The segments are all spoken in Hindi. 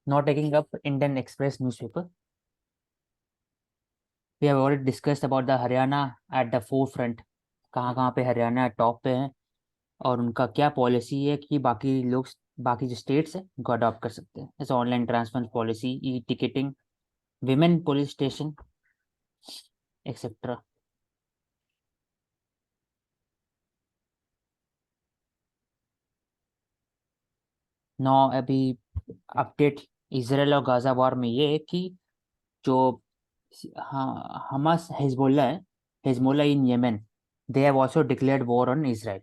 not taking up Indian Express newspaper. We have already discussed about the Haryana at the forefront. कहाँ कहाँ पे हरियाणा टॉप पे है और उनका क्या पॉलिसी है कि बाकी लोग, बाकी जो स्टेट्स है उनको अडॉप्ट कर सकते हैं, जैसे online transfer policy, e ticketing, women police station, etcetera. Now अभी अपडेट इसराइल और गाजा वॉर में ये है कि जो, हाँ, हमास हिजबुल्ला है, Hezbollah in Yemen, they have also declared war on Israel.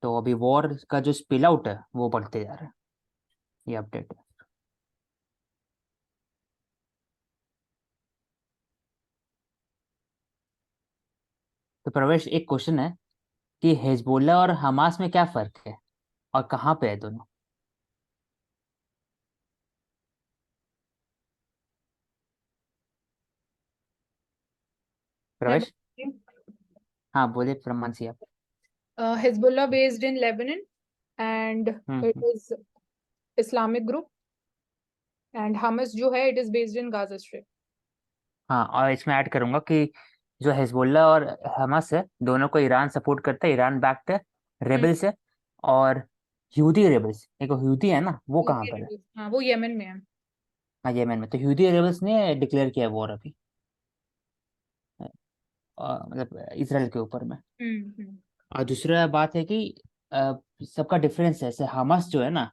तो अभी वॉर का जो स्पिल आउट है वो बढ़ते जा रहा है, ये अपडेट है। तो प्रवेश, एक क्वेश्चन है कि हिजबुल्ला और हमास में क्या फर्क है और कहाँ पे है दोनों? मैं प्रवेश, हाँ बोले प्रमाणसी आप। Hezbollah based in Lebanon and it hmm. is Islamic group and Hamas जो है it is based in Gaza Strip. हाँ, और इसमें ऐड करूंगा कि जो हिजबुल्ला और हमास है दोनों को ईरान सपोर्ट करता है, ईरान बैक्ड है, हम्म, रेबल्स है। और ह्यूदी रेबल्स, एक ह्यूदी है ना, वो कहाँ Houthi पर है? rebels, हाँ वो यमन में है। हाँ, येमेन में। तो ह्यूदी रेबल्स ने डिक्लेयर किया वॉर अभी, मतलब इसराइल के ऊपर में। हम्म। और दूसरा बात है कि अ, सबका डिफरेंस है, जैसे हमास जो है ना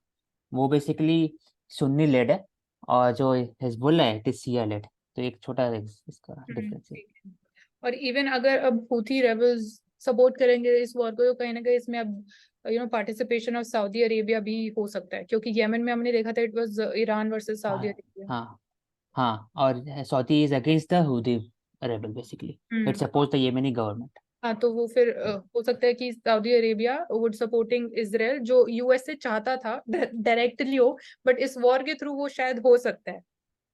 वो बेसिकली सुन्नी लेड है, और जो हिजबुल्ला है इट इज शिया लेड। तो एक छोटा इसका डिफरेंस है। ठीक है। और इवन अगर अब हूथी रेबल्स सपोर्ट करेंगे इस वॉर को तो कहीं ना कहीं इसमें अब पार्टिसिपेशन ऑफ सऊदी अरेबिया भी हो सकता है, क्योंकि यमन में हमने देखा था इट वाज ईरान वर्सेस हाँ, सऊदी अरेबिया। हाँ, हाँ, और Saudi is against the Houthi rebel basically, it hmm. Support the Yemeni government. हाँ तो वो फिर हो सकता है कि Saudi Arabia would supporting Israel, जो यूएस से चाहता था डायरेक्टली हो, बट इस वॉर के थ्रू वो शायद हो सकता है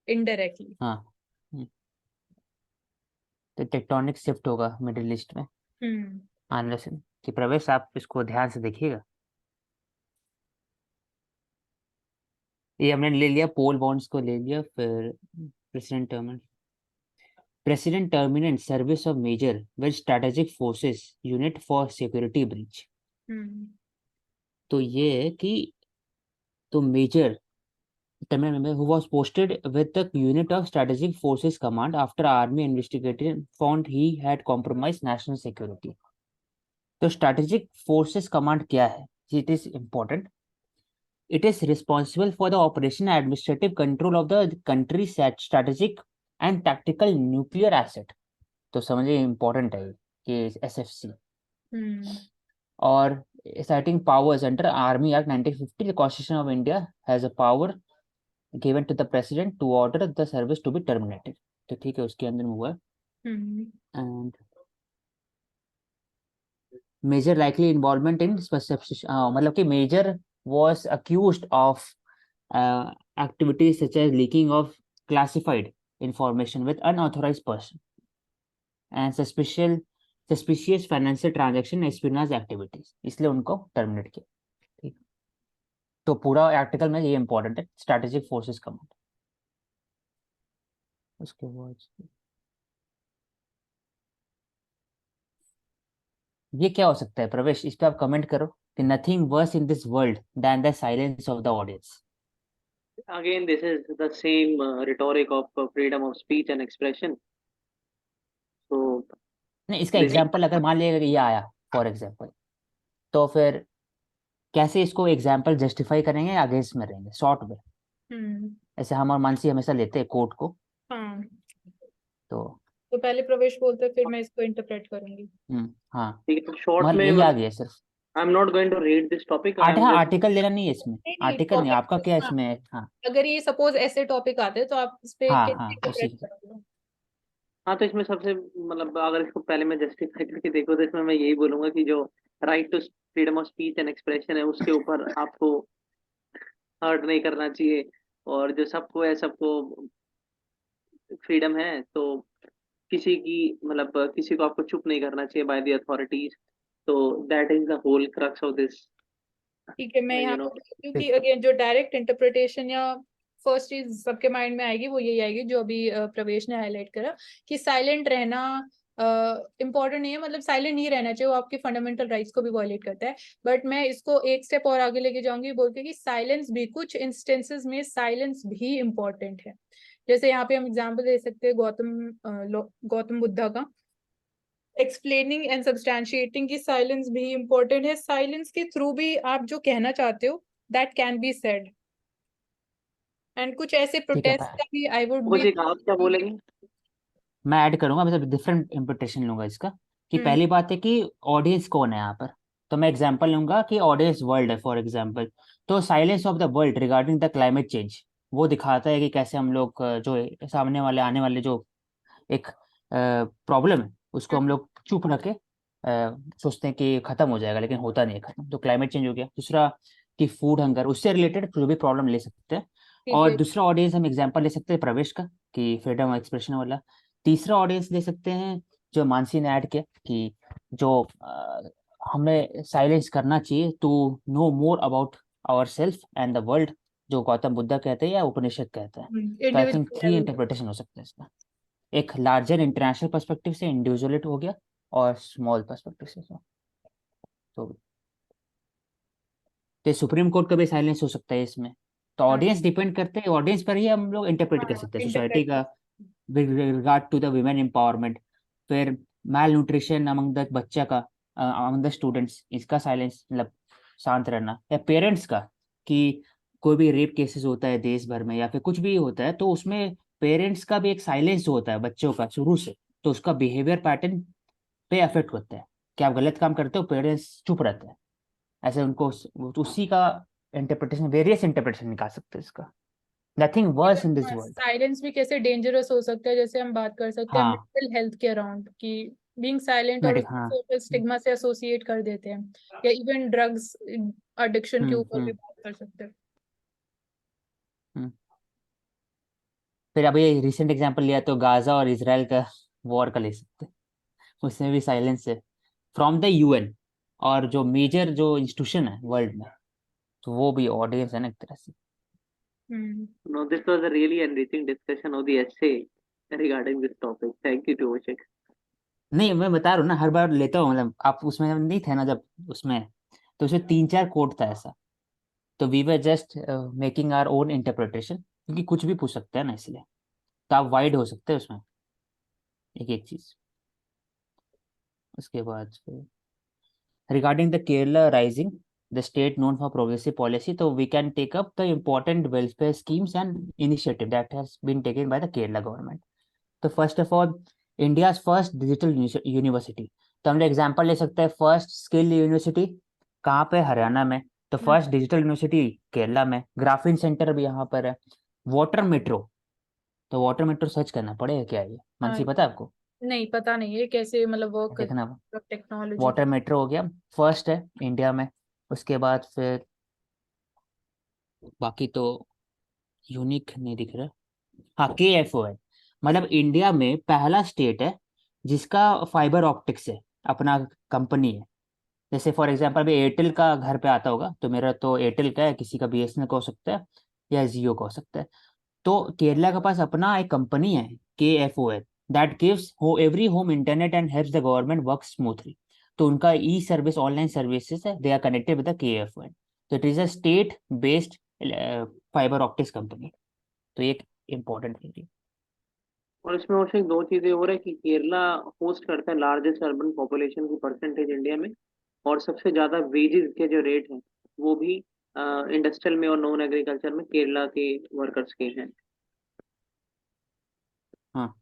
इनडायरेक्टली। हाँ। हम्म, तो टेक्टोनिक शिफ्ट होगा मिडिल ईस्ट में हम्म। आने से। कि प्रवेश, आप इसको ध्यान से देखिएगा। ये हमने ले लिया, पोल बॉन्ड्स को ले लिया, फिर president terminate, president terminate service of major with strategic forces unit for security breach. Hmm. तो ये है कि तो major terminal who was posted with the unit of strategic forces command after army investigated found he had compromised national security। तो strategic forces command क्या है? It is important. It is responsible for the operation and administrative control of the country's strategic and tactical nuclear asset। तो समझिए important है कि SFC। हम्म। और citing powers under Army Act 1950, the Constitution of India has a power given to the president to order the service to be terminated। तो ठीक है, उसके अंदर में हुआ है। Hmm. And major likely involvement in मतलब कि major was accused of activities such as leaking of classified information with unauthorized person and suspicious financial transaction espionage activities, इसलिए उनको टर्मिनेट किया। ठीक। तो पूरा आर्टिकल में ये इंपॉर्टेंट है, स्ट्रेटेजिक फोर्सेस कमांड। उसके बाद ये क्या हो सकता है प्रवेश, इस पे आप कमेंट करो कि nothing worse in this world than the silence of the audience. Again, this is the same rhetoric of freedom of speech and expression. So नहीं, इसका basically, एग्जाम्पल अगर मान लिया ये आया फॉर एग्जाम्पल, तो फिर कैसे इसको एग्जाम्पल जस्टिफाई करेंगे या अगेंस्ट में रहेंगे शॉर्ट में? हम्म। ऐसे हम और मानसी हमेशा लेते हैं कोर्ट को। हाँ तो तो पहले प्रवेश बोलते फिर मैं इसको इंटरप्रेट करूंगी। हाँ, short मगर में यही आ गया सिर्फ। I'm not going to read this topic. I am हाँ, just आर्टिकल लेना नहीं है इसमें, नहीं नहीं आर्टिकल नहीं, आपका टॉपिक, क्या हाँ, इसमें है? हाँ, अगर ये सपोज ऐसे टॉपिक आते तो आप इस पे हाँ, कैसे हाँ, उसी इंटरप्रेट की। करोगे? हाँ, तो इसमें सबसे मतलब अगर इसको पहले मैं जस्टिफाई करके देखो तो इसमें मैं यही बोलूंगा कि जो right to freedom of speech and expression है उसके ऊपर आपको हर्ट नहीं करना चाहिए। और जो सबको है, सबको फ्रीडम है, तो किसी की मतलब किसी को आपको चुप नहीं करना चाहिए बाय द अथॉरिटीज। तो that is the whole crux of this ठीक है, मैं यहाँ you पे know बोलती हूँ कि अगेन जो डायरेक्ट इंटरप्रिटेशन या फर्स्ट चीज सबके माइंड में आएगी वो यही आएगी जो अभी प्रवेश ने हाईलाइट करा कि साइलेंट रहना इम्पोर्टेंट नहीं है, मतलब साइलेंट नहीं रहना चाहिए, वो आपके फंडामेंटल राइट्स को भी वायलेट करता है। बट मैं इसको एक स्टेप और आगे लेके जाऊंगी, बोल के कि साइलेंस भी कुछ इंस्टेंसेस में साइलेंस भी इम्पोर्टेंट है। जैसे यहाँ पे हम एग्जाम्पल दे सकते हैं गौतम बुद्धा का, एक्सप्लेनिंग एंड सब्सटैंशिएटिंग की साइलेंस भी इम्पोर्टेंट है। साइलेंस के थ्रू भी आप जो कहना चाहते हो that can be said. And कुछ ऐसे ठीक है, प्रोटेस्ट का भी आई वुड वो बी। जी आप क्या बोलेंगे? मैं ऐड करूंगा, मतलब डिफरेंट इंटरप्रिटेशन लूंगा इसका। कि पहली बात है कि ऑडियंस कौन है यहाँ पर। तो मैं एग्जांपल लूंगा कि ऑडियंस वर्ल्ड है फॉर एग्जांपल। तो silence of the world regarding the climate change वो दिखाता है कि कैसे हम लोग जो सामने वाले आने वाले जो एक प्रॉब्लम है उसको हम लोग चुप रख के सोचते हैं कि खत्म हो जाएगा, लेकिन होता नहीं है खत्म। तो क्लाइमेट चेंज हो गया। दूसरा कि फूड हंगर, उससे रिलेटेड जो भी प्रॉब्लम ले सकते हैं। ठीक और है। दूसरा ऑडियंस हम एग्जांपल ले सकते हैं प्रवेश का, कि फ्रीडम ऑफ एक्सप्रेशन वाला। तीसरा ऑडियंस ले सकते हैं जो मानसी ने ऐड किया कि जो हमें साइलेंस करना चाहिए to know more about our self and the world, जो गौतम बुद्धा कहते हैं या उपनिषद कहते हैं। तो I think individual 3 level. Interpretation हो सकते हैं इसका। एक लार्जर इंटरनेशनल पर्सपेक्टिव से इंडिविजुअलिटी हो गया, और स्मॉल पर्सपेक्टिव से तो सुप्रीम कोर्ट का भी साइलेंस हो सकता है इसमें। तो ऑडियंस डिपेंड करते हैं, ऑडियंस पर ही हम लोग इंटरप्रेट कर सकते हैं सोसाइटी इंटरप्रेट। का with regard to the women empowerment. फिर मैल न्यूट्रिशन अमंग द बच्चा का, अमंग द स्टूडेंट्स, इसका साइलेंस मतलब शांत रहना। या पेरेंट्स का कि कोई भी रेप केसेस होता है देश भर में या फिर कुछ भी होता है, तो उसमें पेरेंट्स का भी एक साइलेंस होता है बच्चों का शुरू से। तो उसका बिहेवियर पैटर्न पे अफेक्ट होता है। कि आप गलत काम करते हो, पेरेंट्स चुप रहते हैं, ऐसे उनको उसी का इंटरप्रिटेशन, वेरियस इंटरप्रिटेशन निकाल सकते हैं इसका। Nothing worse in this world. Silence भी कैसे डेंजरस हो सकता है, जैसे हम बात कर सकते हैं हाँ, मेंटल हेल्थ के अराउंड कि बीइंग साइलेंट और हाँ। सोशल स्टिग्मा से एसोसिएट कर देते हैं, या इवन ड्रग्स एडिक्शन के हम्म ऊपर भी हम्म बात कर सकते हैं। हम्म। फिर अभी रिसेंट एग्जांपल लिया तो गाजा और इसराइल का वॉर का ले सकते हैं। उसमें भी साइलेंस है फ्रॉम द यूएन, और जो मेजर जो इंस्टीट्यूशन है वर्ल्ड में, तो वो भी ऑडियंस है ना एक तरह से। हम्म। No, this was a really enriching discussion of the essay regarding this topic. Thank you, Joshik. नहीं, मैं बता रहा हूँ ना, हर बार लेता हूँ, मतलब आप उसमें नहीं थे ना जब उसमें, तो उसमें 3-4 कोट था ऐसा। तो we were just making our own interpretation, क्योंकि कुछ भी पूछ सकते हैं ना, इसलिए तो आप वाइड हो सकते हैं उसमें एक एक चीज। उसके बाद regarding the Kerala rising, the state known for progressive policy, so we can take up the important welfare schemes and initiative that has been taken by the Kerala government. तो first of all, India's first digital university. तो हम एग्जांपल ले सकते हैं फर्स्ट स्किल यूनिवर्सिटी कहाँ पे, हरियाणा में। तो फर्स्ट डिजिटल यूनिवर्सिटी केरला में। ग्राफीन सेंटर भी यहाँ पर है। वाटर मेट्रो, तो वाटर मेट्रो सर्च करना पड़ेगा क्या, ये हाँ, मानसी पता है आपको? नहीं पता नहीं है कैसे मतलब वर्क देखना, कर टेक्नोलॉजी। वाटर मेट्रो हो गया, फर्स्ट है इंडिया में। उसके बाद फिर बाकी तो यूनिक नहीं दिख रहा। हाँ, KFO है, मतलब इंडिया में पहला स्टेट है जिसका फाइबर ऑप्टिक्स है, अपना कंपनी है। जैसे फॉर एग्जांपल अभी एयरटेल का घर पे आता होगा, तो मेरा तो एयरटेल का है, किसी का BSNL का हो सकता है या जियो का हो सकता है। तो केरला के पास अपना एक कंपनी है, KFO है, दैट गिव्स हो every home internet and helps the government work smoothly. तो उनका ई सर्विस, ऑनलाइन सर्विसेज है, they are connected with the KFO। तो it is a state based fibre optics company. तो एक इम्पोर्टेंट थिंग है। और इसमें और दो चीजें हो रही है कि केरला होस्ट करता है लार्जेस्ट अर्बन पॉपुलेशन की परसेंटेज इंडिया में, और सबसे ज्यादा वेजेस के जो रेट हैं वो भी इंडस्ट्रियल में और नॉन एग्रीकल्चर में केरला के वर्कर्स के हैं। हाँ।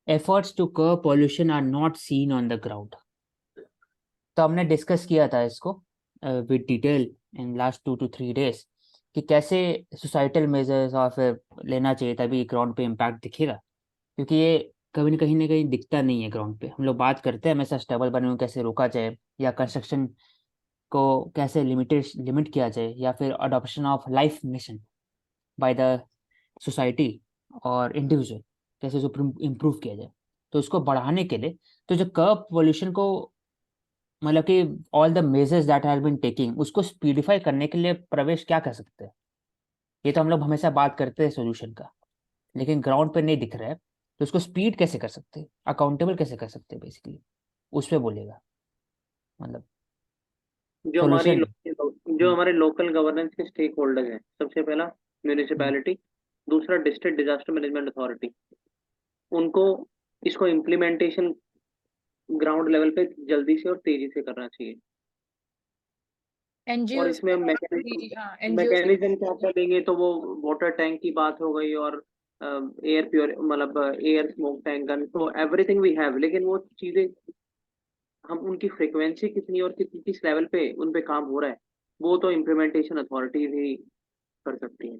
Efforts to curb pollution are not seen on the ground. तो हमने डिस्कस किया था इसको with detail in last 2 to 3 days, कि कैसे सोसाइटल मेजर्स और फिर लेना चाहिए तभी ग्राउंड पे इम्पैक्ट दिखेगा। क्योंकि ये कभी ना कहीं दिखता नहीं है ग्राउंड पे। हम लोग बात करते हैं हमेशा स्टेबल बने हुए कैसे रोका जाए, या कंस्ट्रक्शन को कैसे लिमिट किया जाए, या फिर adoption of life mission by the society और इंडिविजुअल कैसे जो इम्प्रूव किया जाए। तो इसको बढ़ाने के लिए तो जो कर्व पोल्यूशन को, मतलब कि all the measures that have been taking, उसको स्पीडिफाई करने के लिए प्रवेश क्या कर सकते हैं? ये तो हम लोग हमेशा बात करते हैं सोल्यूशन का, लेकिन ग्राउंड पे नहीं दिख रहा है। तो उसको स्पीड कैसे कर सकते हैं, अकाउंटेबल कैसे कर सकते हैं, बेसिकली उस पे बोलेगा, मतलब जो हमारी सोल्यूशन। जो हमारे लोकल गवर्नेंस के स्टेक होल्डर्स हैं, सबसे पहला म्यूनिसिपैलिटी, दूसरा डिस्ट्रिक्ट डिजास्टर मैनेजमेंट अथॉरिटी, उनको इसको इम्प्लीमेंटेशन ग्राउंड लेवल पे जल्दी से और तेजी से करना चाहिए। और एनजीओ इसमें हाँ एनजीओ मैकेनिज्म क्या क्या देंगे, तो वो वाटर टैंक की बात हो गई, और एयर प्योर मतलब एयर स्मोक टैंक गन, तो एवरीथिंग वी हैव, लेकिन वो चीजें हम उनकी फ्रिक्वेंसी कितनी और कितनी किस लेवल पे उन पे काम हो रहा है, वो तो इम्प्लीमेंटेशन अथॉरिटीज ही कर सकती हैं।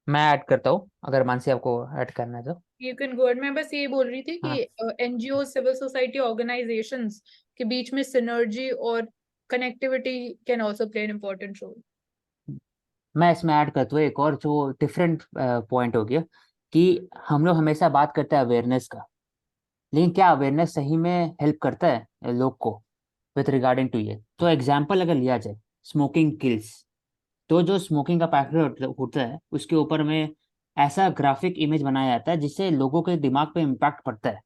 मैं ऐड करता हूँ अगर मानसी आपको ऐड करना है तो। You can go. मैं बस ये बोल रही थी हाँ, कि एनजीओ सिविल सोसाइटी ऑर्गेनाइजेशंस के बीच में सिनर्जी और connectivity can also play an important role. मैं इसमें ऐड करता हूँ एक और जो डिफरेंट पॉइंट हो गया, कि हम लोग हमेशा बात करते हैं अवेयरनेस का, लेकिन क्या अवेयरनेस सही में हेल्प करता है लोग को विथ रिगार्डिंग टू ये? तो एग्जाम्पल अगर लिया जाए, स्मोकिंग किल्स, तो जो स्मोकिंग का पैकेट होता है उसके ऊपर में ऐसा ग्राफिक इमेज बनाया जाता है जिससे लोगों के दिमाग पे इम्पैक्ट पड़ता है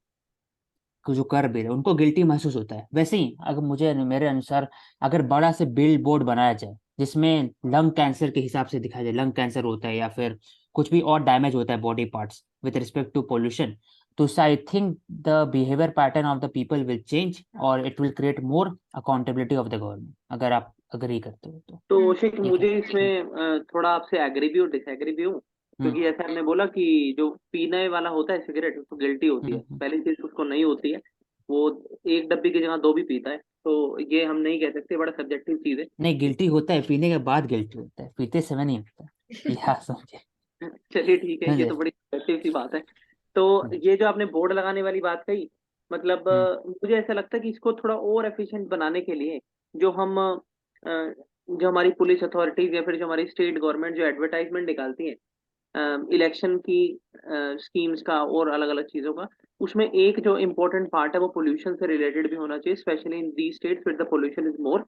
कि जो कर भी रहे उनको गिल्टी महसूस होता है। वैसे ही अगर मुझे मेरे अनुसार अगर बड़ा से बिल बोर्ड बनाया जाए जिसमें लंग कैंसर के हिसाब से दिखाया जाए, लंग कैंसर होता है या फिर कुछ भी और डैमेज होता है body parts with respect to pollution, तो उससे I think the behaviour pattern of the people will change और it will create more accountability of the government, अगर आप अग्री करते हो तो। तो शिख, ये क्या? मुझे इसमें थोड़ा आपसे एग्री भी और डिसएग्री भी हूँ, हम्म क्योंकि जैसे आपने बोला कि जो पीने वाला होता है सिगरेट, उसको गिल्टी होती है, हम्म। पहली चीज उसको नहीं होती है, वो एक डब्बी की जगह दो भी पीता है, तो ये हम नहीं कह सकते, बड़ा सब्जेक्टिव चीज है। नहीं, गिल्टी होता है, पीने के बाद गिल्टी होता है, पीते समय नहीं होता है। ये आप समझे? चलिए ठीक है, ये समझे? तो बड़ी सब्जेक्टिव सी बात है। तो हम्म ये जो आपने बोर्ड लगाने वाली बात कही, मतलब हम्म मुझे ऐसा लगता है कि इसको थोड़ा और एफिशिएंट बनाने के लिए जो हम जो हमारी पुलिस अथॉरिटीज या फिर जो हमारी स्टेट गवर्नमेंट जो एडवर्टाइजमेंट निकालती है इलेक्शन की स्कीम्स का और अलग अलग चीजों का, उसमें एक जो इम्पोर्टेंट पार्ट है वो पोल्यूशन से रिलेटेड भी होना चाहिए, specially in the states with the pollution is more.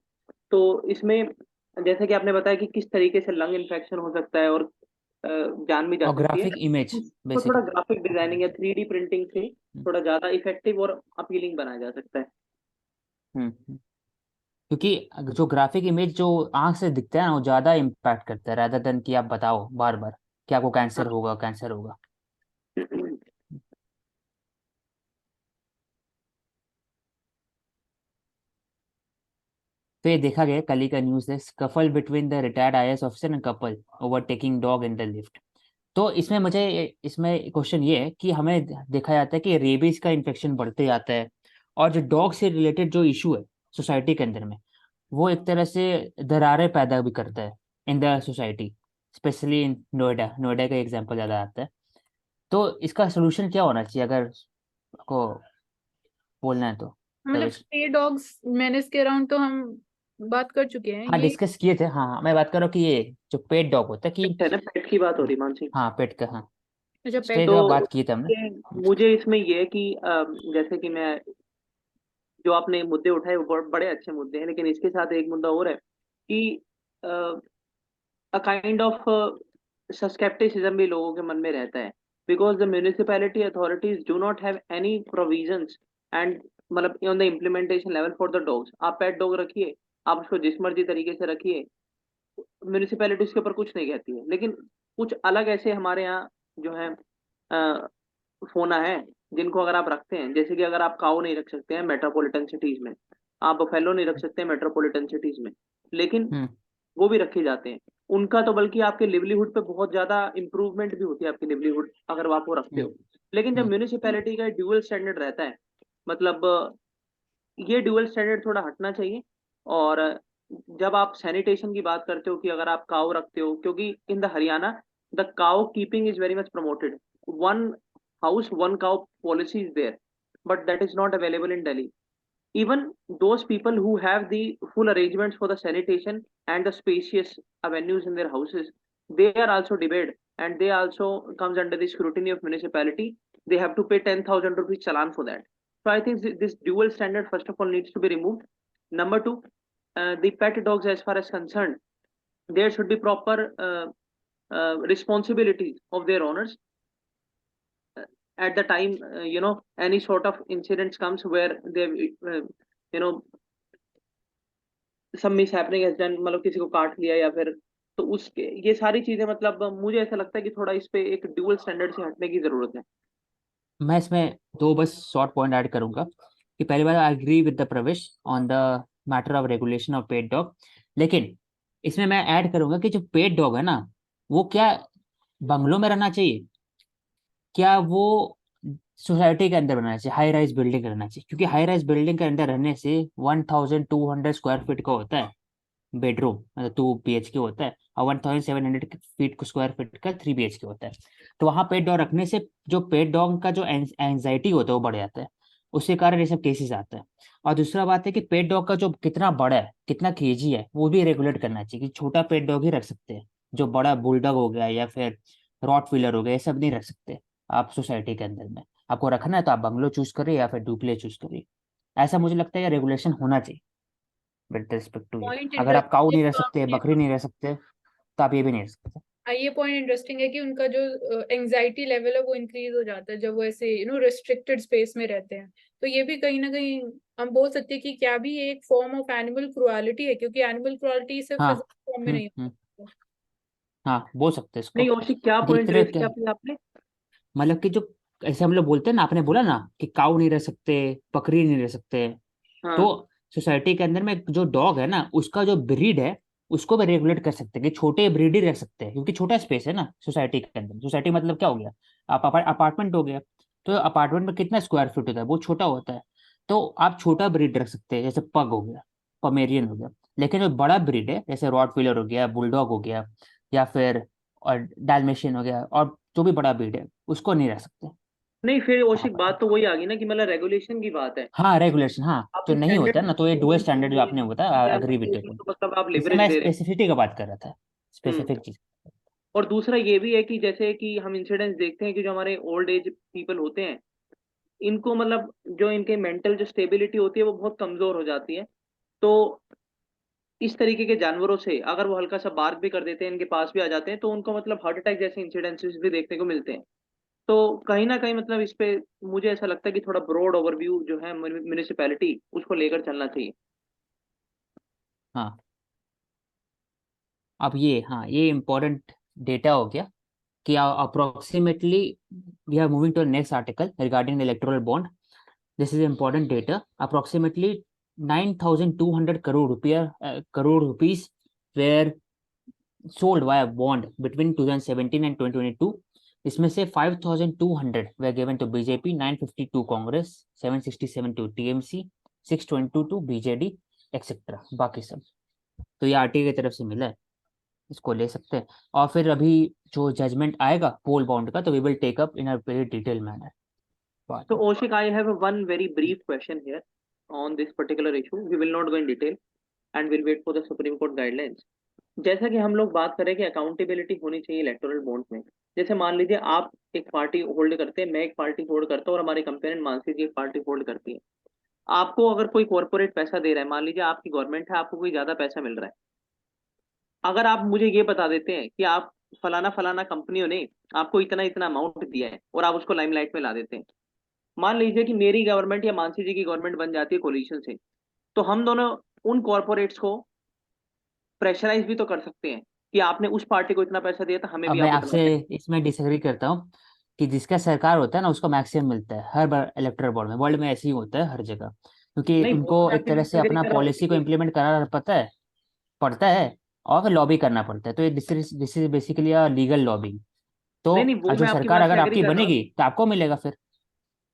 तो इसमें जैसे कि आपने बताया कि किस तरीके से लंग इन्फेक्शन हो सकता है और जान भी जा और सकती है, ग्राफिक इमेज उसको थोड़ा बेसिकली। ग्राफिक डिजाइनिंग या 3D प्रिंटिंग से थोड़ा ज्यादा इफेक्टिव और अपीलिंग बनाया जा सकता है। क्योंकि जो ग्राफिक इमेज जो आंख से दिखता है ना, वो ज्यादा इम्पैक्ट करता है रादर देन कि आप बताओ बार बार कि आपको कैंसर हाँ। होगा, कैंसर होगा। तो ये देखा गया, कल ही का न्यूज़ है, scuffle between the retired IAS officer and couple over taking dog in the lift. तो इसमें मुझे इसमें क्वेश्चन ये है कि हमें देखा जाता है कि रेबीज का इन्फेक्शन बढ़ते जाता है, और जो डॉग से रिलेटेड जो इशू है सोसाइटी के अंदर में, वो एक तरह से दरारें पैदा भी करता है in the society, specially in Noida. Noida का एग्जांपल ज़्यादा आता है। तो इसका सोल्यूशन क्या होना चाहिए अगर को बोलना है तो? मतलब प्रवेश। स्ट्रे डॉग्स मेनेस के अराउंड तो हम बात कर चुके हैं हाँ, ये। डिस्कस किए थे। हाँ हाँ, मैं बात कर रहा हूँ कि ये जो पेट डॉग होता है कि, पेट है ना, पेट की बात हो रही मानसी। हाँ पेट का, हाँ अच्छा स्ट्रे पेट। तो का बात किए थे हमने। ये मुझे इसमें ये है कि जैसे कि मैं जो आपने मुद्दे उठाए वो बड़े अच्छे मुद्दे हैं, लेकिन इसके साथ एक मुद्दा और है कि अ काइंड ऑफ सस्केप्टिसिज्म भी लोगों के मन में रहता है, because the municipality authorities do not have any provisions and मतलब on the implementation level for the dogs. आप पेट डॉग रखिए, आप उसको जिस मर्जी तरीके से रखिए, म्यूनिसिपैलिटी उसके ऊपर कुछ नहीं कहती है, लेकिन कुछ अलग ऐसे हमारे यहाँ जो है फोना है जिनको अगर आप रखते हैं, जैसे कि अगर आप काऊ नहीं रख सकते हैं मेट्रोपॉलिटन सिटीज में, आप बफेलो नहीं रख सकते हैं मेट्रोपॉलिटन सिटीज में, लेकिन हम्म वो भी रखे जाते हैं। उनका तो बल्कि आपके लिवलीहुड पे बहुत ज्यादा इंप्रूवमेंट भी होती है, आपकी लिवलीहुड अगर आप वो रखते हम्म हो। लेकिन जब हम्म म्यूनिसिपैलिटी का ड्यूअल स्टैंडर्ड रहता है, मतलब ये ड्यूअल स्टैंडर्ड थोड़ा हटना चाहिए। और जब आप सैनिटेशन की बात करते हो कि अगर आप काऊ रखते हो, क्योंकि in the Haryana the cow keeping is very much promoted. One house, one cow policy is there, but that is not available in Delhi. Even those people who have the full arrangements for the sanitation and the spacious avenues in their houses, they are also debated, and they also comes under the scrutiny of municipality. They have to pay 10,000 rupees challan for that. So I think this dual standard first of all needs to be removed. Number two, the pet dogs, as far as concerned, there should be proper responsibilities of their owners at the time, any sort of incidents comes where they, you know some mishappening has done, मतलब किसी को काट लिया या फिर, तो उसके ये सारी चीजें, मतलब मुझे ऐसा लगता है कि थोड़ा इस पे एक ड्यूअल स्टैंडर्ड से हटने की जरूरत है। मैं इसमें दो बस शॉर्ट पॉइंट ऐड करूंगा कि पहली बात, आई एग्री विद द प्रवेश on the matter of regulation of pet dog, लेकिन इसमें मैं ऐड करूंगा कि जो पेट डॉग है ना, वो क्या बंगलों में रहना चाहिए, क्या वो सोसाइटी के अंदर रहना चाहिए, हाई राइज बिल्डिंग रहना चाहिए? क्योंकि हाई राइज बिल्डिंग के अंदर रहने से 1200 स्क्वायर फीट का होता है बेडरूम, मतलब 2 BHK होता है, और 1700 फीट स्क्वायर फीट का 3 BHK होता है। तो वहां पेट डॉग रखने से जो पेट डॉग का जो एंजाइटी होता है वो बढ़ जाता है, उसके कारण ये सब केसेस आता है। और दूसरा बात है कि पेट डॉग का जो कितना बड़ा है, कितना केजी है, वो भी रेगुलेट करना चाहिए कि छोटा पेट डॉग ही रख सकते हैं, जो बड़ा बुलडॉग हो गया या फिर रॉटवीलर हो गया, ये सब नहीं रख सकते आप सोसाइटी के अंदर में। आपको रखना है तो आप बंगलो चूज करिए या फिर डुप्ले चूज करिए। ऐसा मुझे लगता है रेगुलेशन होना चाहिए विद रिस्पेक्ट टू ये। पॉइंट अगर आप काऊ इंटरेस्टिंग नहीं है रह जो सकते, आपने, बकरी नहीं रह सकते, तो आप ये भी नहीं रह सकते। ये पॉइंट इंटरेस्टिंग है कि उनका जो एंजाइटी लेवल है वो इंक्रीज हो जाता है जब वो ऐसे रिस्ट्रिक्टेड स्पेस में रहते हैं। तो ये भी कहीं ना कहीं हम बोल सकते हैं कि क्या भी ये एक फॉर्म ऑफ एनिमल क्रुएलिटी है, क्योंकि एनिमल क्रुएलिटी सिर्फ हाँ। फिजिकल फॉर्म में नहीं हम्म। होती। हाँ, बोल सकते हैं इसको। नहीं औशिक, क्या पॉइंट जितने रेज किया अपने आपने? मतलब कि जो ऐसे हम लोग बोलते हैं ना, आपने बोला ना कि काऊ नहीं रह सकते, बकरी नहीं रह सकते, तो हाँ। सोसाइटी के अंदर में जो डॉग है ना, उसका जो ब्रीड है उसको भी रेगुलेट कर सकते हैं कि छोटे ब्रीड ही रख सकते हैं, क्योंकि छोटा स्पेस है ना सोसाइटी के अंदर। सोसाइटी मतलब क्या हो गया, आप अपार्टमेंट हो गया, तो अपार्टमेंट में कितना स्क्वायर फीट होता है, वो छोटा होता है। तो आप छोटा ब्रीड रख सकते हैं, जैसे पग हो गया, पमेरियन हो गया। लेकिन जो बड़ा ब्रीड है, जैसे रॉटवीलर हो गया, बुलडॉग हो गया, या फिर और डाल्मेशियन हो गया, और जो भी बड़ा ब्रीड है, उसको नहीं रख सकते नहीं फिर वहां औशिक, पर। बात तो वही आ गई ना कि मतलब रेगुलेशन की बात है। हाँ, रेगुलेशन, हाँ, आप तो नहीं होता स्टैंडर्ड है ना, तो ये डुअल स्टैंडर्ड जो आपने बताया, अग्री विद इट। तो मतलब आप इसे लिवरेज मैं दे रहे हैं। स्पेसिफिसिटी का बात कर रहा था, हम्म। स्पेसिफिक चीज। और दूसरा ये भी है कि जैसे कि हम इंसिडेंट्स देखते हैं कि जो हमारे ओल्ड एज पीपल होते हैं, इनको मतलब जो इनके मेंटल जो स्टेबिलिटी होती है वो बहुत कमजोर हो जाती है। तो इस तरीके के जानवरों से अगर वो हल्का सा बार्क भी कर देते हैं, इनके पास भी आ जाते हैं, तो उनको मतलब हार्ट अटैक जैसे इंसिडेंसेस भी देखने को मिलते हैं। तो कहीं ना कहीं मतलब इस पे मुझे ऐसा लगता है कि थोड़ा ब्रॉड ओवरव्यू जो है म्यूनिसिपैलिटी उसको लेकर चलना चाहिए। हाँ, अब ये, हाँ, ये इम्पोर्टेंट डेटा हो गया कि approximately we are moving to next article regarding electoral bond. This is important data. Approximately 9,200 crore rupees were sold via bond between 2017 and 2022. इसमें से 5,200 were given to BJP, 952 Congress, 767 to TMC, 622 to BJD, etcetera, बाकी सब। तो ये आरटीआई की तरफ से मिला है, इसको ले सकते हैं। और फिर अभी जो जजमेंट आएगा पोल बॉन्ड का, तो we will take up in a very detail manner बाद So में। Oshik, I have a one very brief question here on this particular issue. We will not go in detail and we'll wait for the Supreme Court guidelines. जैसा कि हम लोग बात करें कि अकाउंटेबिलिटी होनी चाहिए इलेक्टोरल बॉन्ड में। जैसे मान लीजिए आप एक पार्टी होल्ड करते हैं, मैं एक पार्टी होल्ड करता हूँ, और हमारी कंपेरेंट मानसी जी एक पार्टी होल्ड करती है। आपको अगर कोई कॉर्पोरेट पैसा दे रहा है, मान लीजिए आपकी गवर्नमेंट है, आपको कोई ज्यादा पैसा मिल रहा है, अगर आप मुझे ये बता देते हैं कि आप फलाना फलाना कंपनियों ने आपको इतना इतना अमाउंट दिया है, और आप उसको लाइमलाइट में ला देते हैं, मान लीजिए कि मेरी गवर्नमेंट या मानसी जी की गवर्नमेंट बन जाती है कोलिशन से, तो हम दोनों उन कॉर्पोरेट्स को प्रेशराइज भी तो कर सकते हैं कि आपने उस पार्टी को इतना पैसा दिया था, हमें अब भी मैं आप उतना आपसे दें। इसमें डिसएग्री करता हूँ कि जिसका सरकार होता है ना, उसको मैक्सिमम मिलता है हर बार इलेक्टोरल बॉन्ड में। वर्ल्ड में ऐसे ही होता है हर जगह, क्योंकि नहीं वो उनको मैं एक आपसे तरह से डिसएग्री अपना कर रहा हूँ पॉलिसी को कि इम्प्लीमेंट कराना पड़ता है, और फिर लॉबी करना पड़ता है। तो ये this is basically a legal lobbying. तो नहीं नहीं, वो जो मैं आपकी सरकार बात अगर से एग्री आपकी कर रहा हूँ। बनेगी तो आपको मिलेगा फिर।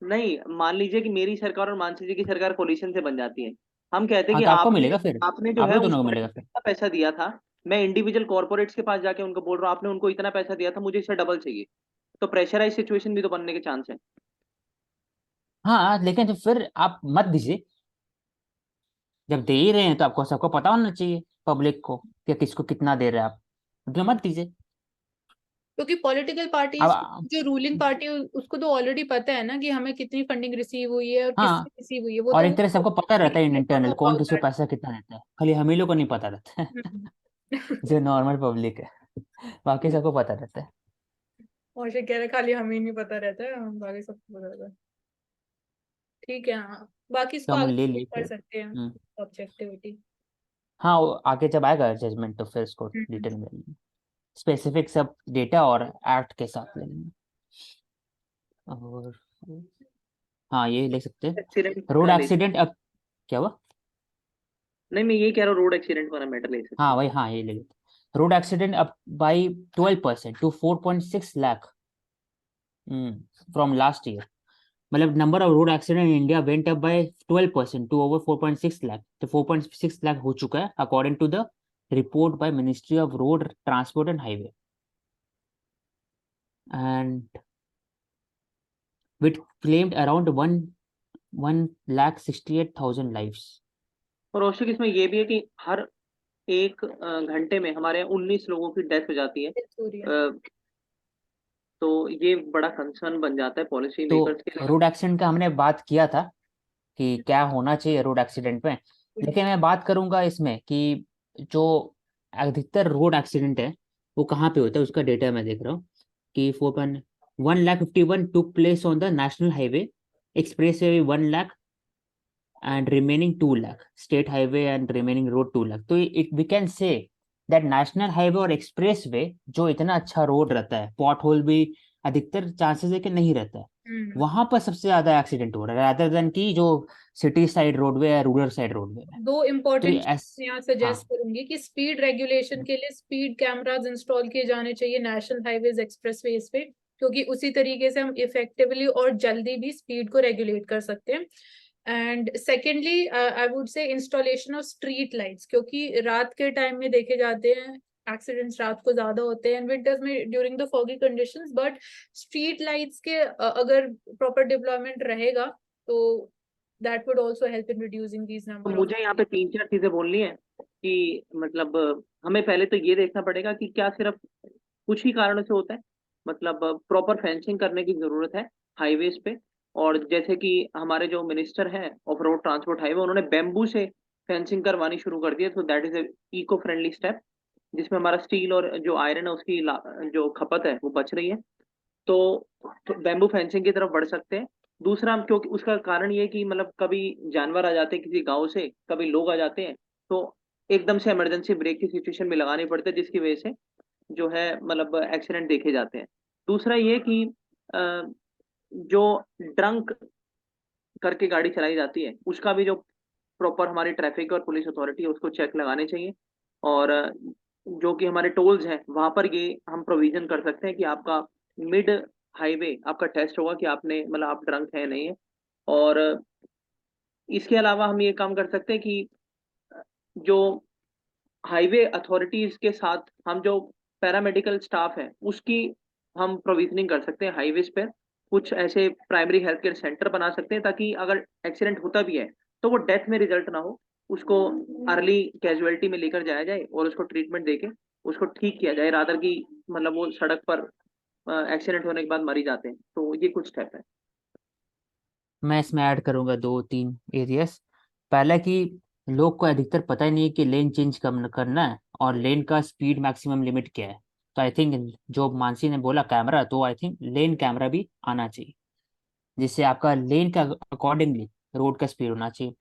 नहीं, मान लीजिए कि मेरी सरकार और मानसी जी की सरकार कोलिशन से बन जाती है, हम कहते हैं हाँ, कि तो आपको आपने मिलेगा फिर, आपने जो आप है लोग उस दोनों को मिलेगा पार्टी को फिर। इतना पैसा दिया था, मैं इंडिविजुअल कॉर्पोरेट्स के पास जाके उनको बोल रहा हूँ आपने उनको इतना पैसा दिया था, मुझे इससे डबल चाहिए, तो प्रेशराइज सिचुएशन भी तो बनने के चांस है। हाँ लेकिन तो फिर आप मत दीजिए, जब दे ही रहे हैं तो आपको सबको पता होना चाहिए, पब्लिक को, कि किसको कितना दे रहे हैं आप, तो मत दीजिए। क्योंकि पॉलिटिकल पार्टीज, अब जो रूलिंग पार्टी है उसको तो ऑलरेडी पता है ना कि हमें कितनी फंडिंग रिसीव हुई है और किससे हाँ, रिसीव हुई है, वो और तो एक तरह से सबको पता रहता है इंटरनल अबाउट कौन किसको दैट। पैसा कितना देता है, खाली हम ही लोग को नहीं पता रहता है जो नॉर्मल पब्लिक है, बाकी सबको पता रहता है। और से कह रहे खाली हमें नहीं पता रहता है, हम बाकी सबको पता रहता है। ठीक है, हाँ, बाकी तो इसको हम ले आगे लेके कर सकते हैं, हम्म, ऑब्जेक्टिविटी। हाँ वो आगे जब आएगा जजमेंट तो फिर इसको डिटेल में लेंगे, स्पेसिफिक सब डेटा और एक्ट के साथ ले लेंगे। और हाँ ये ले सकते हैं, एक्सीडेंट रोड का ले सकते। एक्सीडेंट। अब क्या हुआ? नहीं, मैं ये कह रहा हूँ रोड एक्सीडेंट वाला मैटर ले सकते हाँ हैं। भाई, हाँ ये ले लेते, road accident up by 12% to 4.6 lakh from last year. मतलब number of road accident in India went up by 12% to over 4.6 lakh, तो 4.6 लाख हो चुका है according to the report by ministry of road transport and highway, and which claimed around 1,68,000 lives. और औषध इसमें ये भी है कि हर एक घंटे में हमारे यहाँ 19 लोगों की डेथ हो जाती है। सूर्य। अ, तो ये बड़ा कंसर्न बन जाता है पॉलिसी तो मेकर्स के लिए। रोड एक्सीडेंट का हमने बात किया था कि क्या होना चाहिए रोड एक्सीडेंट में, लेकिन मैं बात करूंगा इसमें कि जो अधिकतर रोड एक्सीडेंट है वो कहाँ पे होता है, उसका डेटा मैं देख रहा हूँ कि 4.151 took place on the national highway, expressway 1 lakh, and remaining 2 lakh, state highway and remaining road 2 lakh. तो it we can say that national highway और एक्सप्रेस वे जो इतना अच्छा रोड रहता है, पॉट होल भी अधिकतर चांसेस है कि नहीं रहता है, वहां पर सबसे ज्यादा एक्सीडेंट हो रहा है रादर देन की जो सिटी साइड रोडवे या रूरल साइड रोडवे में। दो तो ये इम्पोर्टेंट एस यहाँ हाँ, सजेस्ट करूंगी कि स्पीड रेगुलेशन के लिए स्पीड कैमरास इंस्टॉल किए जाने चाहिए नेशनल हाईवेज, एक्सप्रेसवेज पे, क्योंकि उसी तरीके से हम इफेक्टिवली और जल्दी भी स्पीड को रेगुलेट कर सकते हैं। And secondly I would say installation of street lights, क्योंकि रात के टाइम में देखे जाते हैं एक्सीडेंट्स रात को ज्यादा होते हैं विंटर्स में during the foggy conditions, but street lights के अगर प्रॉपर डिप्लॉयमेंट रहेगा तो that would also help in reducing these तो number of। मुझे यहाँ पे 3-4 चीजें बोलनी है कि मतलब हमें पहले तो ये देखना पड़ेगा कि क्या सिर्फ कुछ ही कारणों से होता है, मतलब प्रॉपर फेंसिंग करने की जरूरत है हाईवेज पे। और जैसे कि हमारे जो मिनिस्टर हैं ऑफ रोड ट्रांसपोर्ट हाईवे, उन्होंने बेम्बू से फेंसिंग करवानी शुरू कर दी है, तो that is a eco friendly step, जिसमें हमारा स्टील और जो आयरन है उसकी जो खपत है वो बच रही है। तो बैम्बू फेंसिंग की तरफ बढ़ सकते हैं। दूसरा हम, क्योंकि उसका कारण ये है कि मतलब कभी जानवर आ जाते हैं किसी गांव से, कभी लोग आ जाते हैं, तो एकदम से इमरजेंसी ब्रेक की सिचुएशन में लगानी पड़ती है, जिसकी वजह से जो है मतलब एक्सीडेंट देखे जाते हैं। दूसरा ये कि अ, जो ड्रंक करके गाड़ी चलाई जाती है उसका भी जो प्रॉपर हमारी ट्रैफिक और पुलिस अथॉरिटी है उसको चेक लगाने चाहिए। और जो कि हमारे टोल्स हैं वहां पर ये हम प्रोविजन कर सकते हैं कि आपका मिड हाईवे आपका टेस्ट होगा कि आपने मतलब आप ड्रंक है नहीं है। और इसके अलावा हम ये काम कर सकते हैं कि जो हाईवे अथॉरिटीज के साथ हम जो पैरामेडिकल स्टाफ है उसकी हम प्रोविजनिंग कर सकते हैं हाईवेज पर। कुछ ऐसे प्राइमरी हेल्थ केयर सेंटर बना सकते हैं ताकि अगर एक्सीडेंट होता भी है तो वो डेथ में रिजल्ट ना हो, उसको अर्ली कैजुअलिटी में लेकर जाया जाए और उसको ट्रीटमेंट देके उसको ठीक किया जाए, रादर की मतलब वो सड़क पर एक्सीडेंट होने के बाद मरी जाते हैं। तो ये कुछ स्टेप है। मैं इसमें ऐड करूंगा 2-3 एरियाज। पहला कि लोग को अधिकतर पता ही नहीं है कि लेन चेंज कब करना है और लेन का स्पीड मैक्सिमम लिमिट क्या है। तो आई थिंक जो मानसी ने बोला कैमरा, तो आई थिंक लेन कैमरा भी आना चाहिए, जिससे आपका लेन का अकॉर्डिंगली रोड का स्पीड होना चाहिए।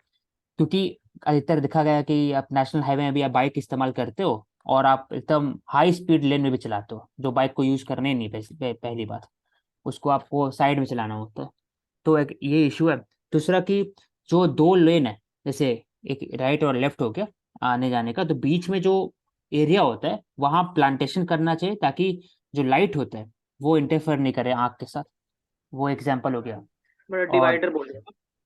क्योंकि अधिकतर देखा गया है कि आप नेशनल हाईवे में भी आप बाइक इस्तेमाल करते हो और आप एकदम हाई स्पीड लेन में भी चलाते हो, जो बाइक को यूज करने ही नहीं, पहली बात उसको आपको साइड में चलाना होता है। तो एक ये इशू है। दूसरा कि जो दो लेन है, जैसे एक राइट और लेफ्ट हो गया आने जाने का, तो बीच में जो एरिया होता है वहां प्लांटेशन करना चाहिए ताकि जो लाइट होता है वो इंटरफेयर नहीं करे आँख के साथ। वो एग्जाम्पल हो गया। मतलब और डिवाइडर बोले।